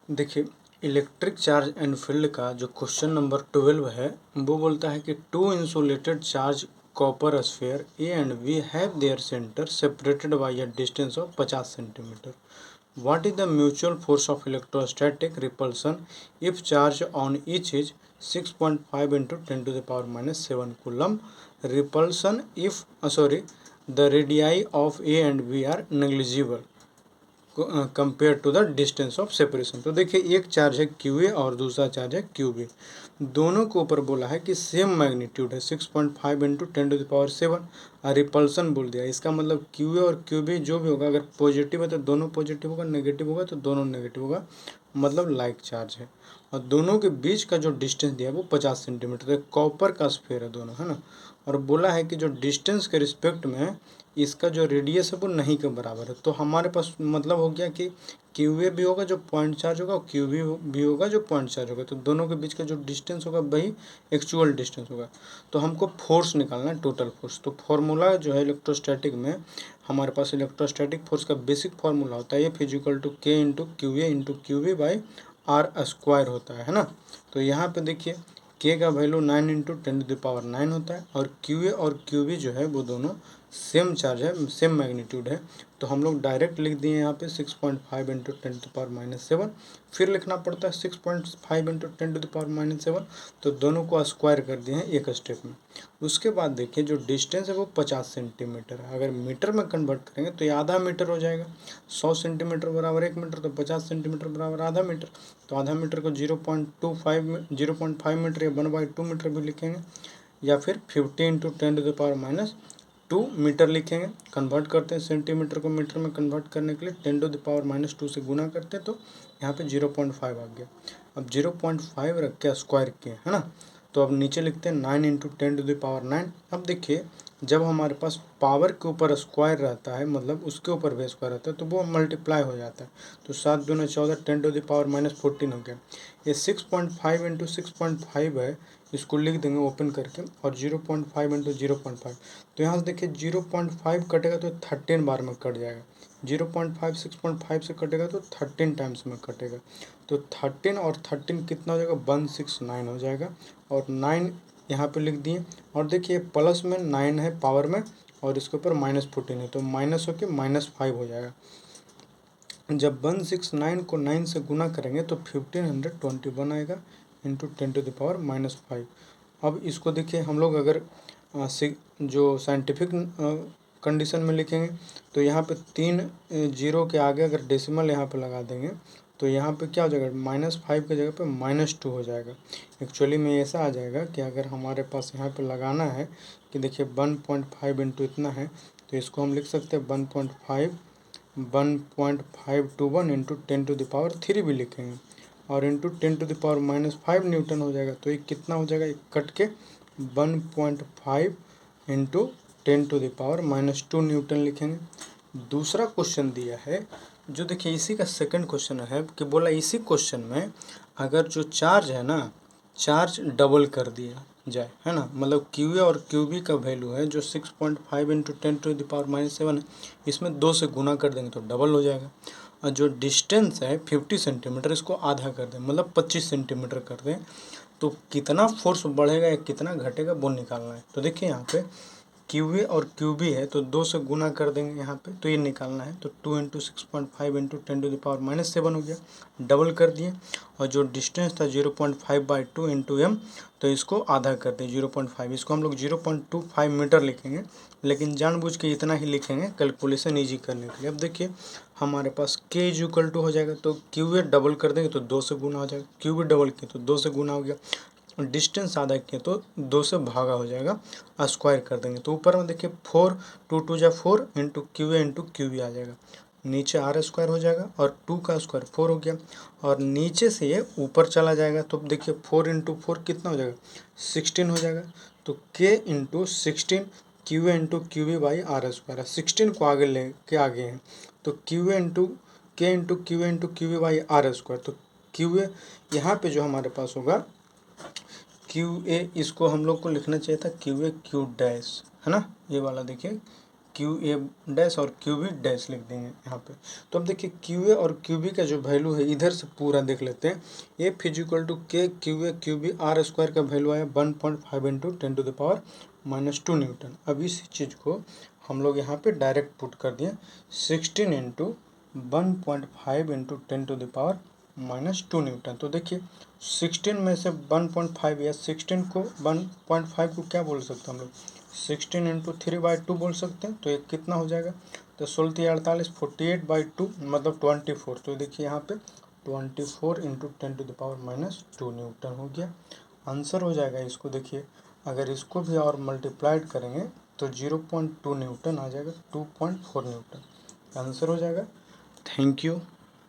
देखिए, electric charge and field का जो क्वेश्चन नंबर 12 है वो बोलता है कि two insulated charge copper sphere A and B have their centre separated by a distance of 50 centimetre. What is the mutual force of electrostatic repulsion if charge on each is 6.5 into 10 to the power minus 7 coulomb? Repulsion if the radii of A and B are negligible compare to the distance of separation. तो देखिए, एक charge है Q A और दूसरा charge है Q B. दोनों के ऊपर बोला है कि सेम मैग्नीट्यूड है 6.5 इंटू 10⁻⁷. और रिपल्सन बोल दिया. इसका मतलब क्यू ए और क्यू बी जो भी होगा, अगर पॉजिटिव है तो दोनों पॉजिटिव होगा, नेगेटिव होगा तो दोनों नेगेटिव होगा, मतलब लाइक चार्ज है. और दोनों के बीच का जो डिस्टेंस दिया है वो 50 सेंटीमीटर है. कॉपर का स्फीयर है दोनों, है ना. और बोला है कि जो डिस्टेंस के रिस्पेक्ट में इसका जो रेडियस है वो नहीं के बराबर है. तो हमारे पास मतलब हो गया कि क्यू ए भी होगा जो पॉइंट चार्ज होगा और क्यू भी होगा जो पॉइंट चार्ज होगा. तो दोनों के बीच का जो डिस्टेंस होगा वही एक्चुअल डिस्टेंस होगा. तो हमको फोर्स निकालना है, टोटल फोर्स. तो फॉर्मूला जो है इलेक्ट्रोस्टैटिक में, हमारे पास इलेक्ट्रोस्टैटिक फोर्स का बेसिक फार्मूला होता है F equal to k into Q A into Q B by are square होता है ना. तो यहाँ पे देखिए, के का वैल्यू 9 इंटू 10⁻⁹ होता है और क्यू ए और क्यू बी जो है वो दोनों सेम चार्ज है, सेम मैग्नीट्यूड है. तो हम लोग डायरेक्ट लिख दिए यहाँ पे 6.5 इंटू 10⁻⁷. फिर लिखना पड़ता है 6.5 इंटू 10⁻⁷. तो दोनों को स्क्वायर कर दिए हैं एक स्टेप में. उसके बाद देखिए, जो डिस्टेंस है वो 50 सेंटीमीटर है. अगर मीटर में कन्वर्ट करेंगे तो ये आधा मीटर हो जाएगा. 100 सेंटीमीटर बराबर 1 मीटर, तो 50 सेंटीमीटर बराबर आधा मीटर. तो आधा मीटर को 0.5 मीटर या 1/2 मीटर भी लिखेंगे, या फिर 50 इंटू 10⁻⁻2 मीटर लिखेंगे. कन्वर्ट करते हैं सेंटीमीटर को मीटर में कन्वर्ट करने के लिए 10⁻⁻2 से गुना करते हैं, तो यहाँ पे 0.5 आ गया. अब 0.5 रख के स्क्वायर किए, है ना. तो अब नीचे लिखते हैं 9 इंटू 10⁹. अब देखिए, जब हमारे पास पावर के ऊपर स्क्वायर रहता है, मतलब उसके ऊपर भी स्क्वायर रहता है, तो वो मल्टीप्लाई हो जाता है. तो 7 दूना 14, 10⁻⁻14 हो गया. ये 6.5 इंटू 6.5 है, इसको लिख देंगे ओपन करके, और 0.5 इंटू 0.5. तो यहाँ से देखिए 0.5 कटेगा तो 13 बार में कट जाएगा. 0.5 6.5 से कटेगा तो 13 टाइम्स में कटेगा. तो 13 और 13 कितना हो जाएगा, 169 हो जाएगा. और 9 यहाँ पे लिख दिए. और देखिए प्लस में 9 है पावर में, और इसके ऊपर -14 है, तो माइनस होके -5 हो जाएगा. जब 169 को 9 से गुना करेंगे तो 1521 आएगा इंटू 10⁻⁻5. अब इसको देखिए, हम लोग अगर जो साइंटिफिक कंडीशन में लिखेंगे तो यहाँ पे 3 जीरो के आगे अगर डेसिमल यहाँ पे लगा देंगे तो यहाँ पे क्या हो जाएगा, -5 की जगह पे -2 हो जाएगा. एक्चुअली में ऐसा आ जाएगा कि अगर हमारे पास यहाँ पे लगाना है कि देखिए 1.5 इंटू इतना है, तो इसको हम लिख सकते हैं 1.521 इंटू 10⁻³ भी लिखेंगे, और इंटू 10⁻⁻5 न्यूटन हो जाएगा. तो ये कितना हो जाएगा, कट के 1.5 इंटू 10⁻⁻2 न्यूटन लिखेंगे. दूसरा क्वेश्चन दिया है, जो देखिए इसी का सेकंड क्वेश्चन है, कि बोला इसी क्वेश्चन में अगर जो चार्ज है ना, चार्ज डबल कर दिया जाए, है ना, मतलब क्यू ए और क्यू बी का वैल्यू है जो 6.5 इंटू 10⁻⁷ है, इसमें 2 से गुना कर देंगे तो डबल हो जाएगा. और जो डिस्टेंस है 50 सेंटीमीटर, इसको आधा कर दें, मतलब 25 सेंटीमीटर कर दें, तो कितना फोर्स बढ़ेगा या कितना घटेगा वो निकालना है. तो देखिए यहाँ पे क्यू ए और क्यू बी है, तो 2 से गुना कर देंगे यहाँ पे, तो ये निकालना है. तो 2 इंटू 6.5 इंटू 10⁻⁻7 हो गया, डबल कर दिए. और जो डिस्टेंस था 0.5/2 इंटू एम, तो इसको आधा कर दिए 0.5. इसको हम लोग 0.25 मीटर लिखेंगे, लेकिन जानबूझ के इतना ही लिखेंगे कैलकुलेशन ईजी करने के लिए. अब देखिए हमारे पास के इक्वल टू हो जाएगा, तो क्यू ए डबल कर देंगे तो 2 से गुना हो जाएगा, क्यू बी डबल किए तो 2 से गुना हो गया, डिस्टेंस आधा किए तो 2 से भागा हो जाएगा, स्क्वायर कर देंगे. तो ऊपर में देखिए 4 2 2 जा 4 into Q A into Q B आ जाएगा. नीचे आर स्क्वायर हो जाएगा, और 2 का स्क्वायर 4 हो गया, और नीचे से ये ऊपर चला जाएगा. तो देखिए 4 इंटू 4 कितना हो जाएगा, 16 हो जाएगा. तो K into 16 Q A into Q B by are square है. 16 को आगे ले के आगे हैं, तो Q A into K into Q A into Q B by are square. तो क्यू ए यहाँ पे जो हमारे पास होगा क्यू ए, इसको हम लोग को लिखना चाहिए था क्यू ए क्यू डैश, है ना, ये वाला देखिए क्यू ए डैश और क्यू बी डैश लिख देंगे यहाँ पे। तो अब देखिए क्यू ए और क्यू बी का जो वैल्यू है इधर से पूरा देख लेते हैं। F is equal to K Q A Q B R square का वैल्यू आया 1.5 इंटू 10⁻⁻² न्यूटन। अब इस चीज़ को हम लोग यहाँ पे डायरेक्ट पुट कर दिए 16 इंटू 1.5 इंटू 10⁻⁻² न्यूटन। तो देखिए 16 में से 1.5 या 16 को 1.5 को क्या बोल सकते हैं हम लोग, 16 इंटू 3/2 बोल सकते हैं। तो ये कितना हो जाएगा, तो 16×3 = 48/2 मतलब 24। तो देखिए यहाँ पे 24 इंटू 10⁻⁻² न्यूटन हो गया, आंसर हो जाएगा। इसको देखिए अगर इसको भी और मल्टीप्लाइड करेंगे तो 0.2 न्यूटन आ जाएगा, 2.4 न्यूटन आंसर हो जाएगा। Thank you.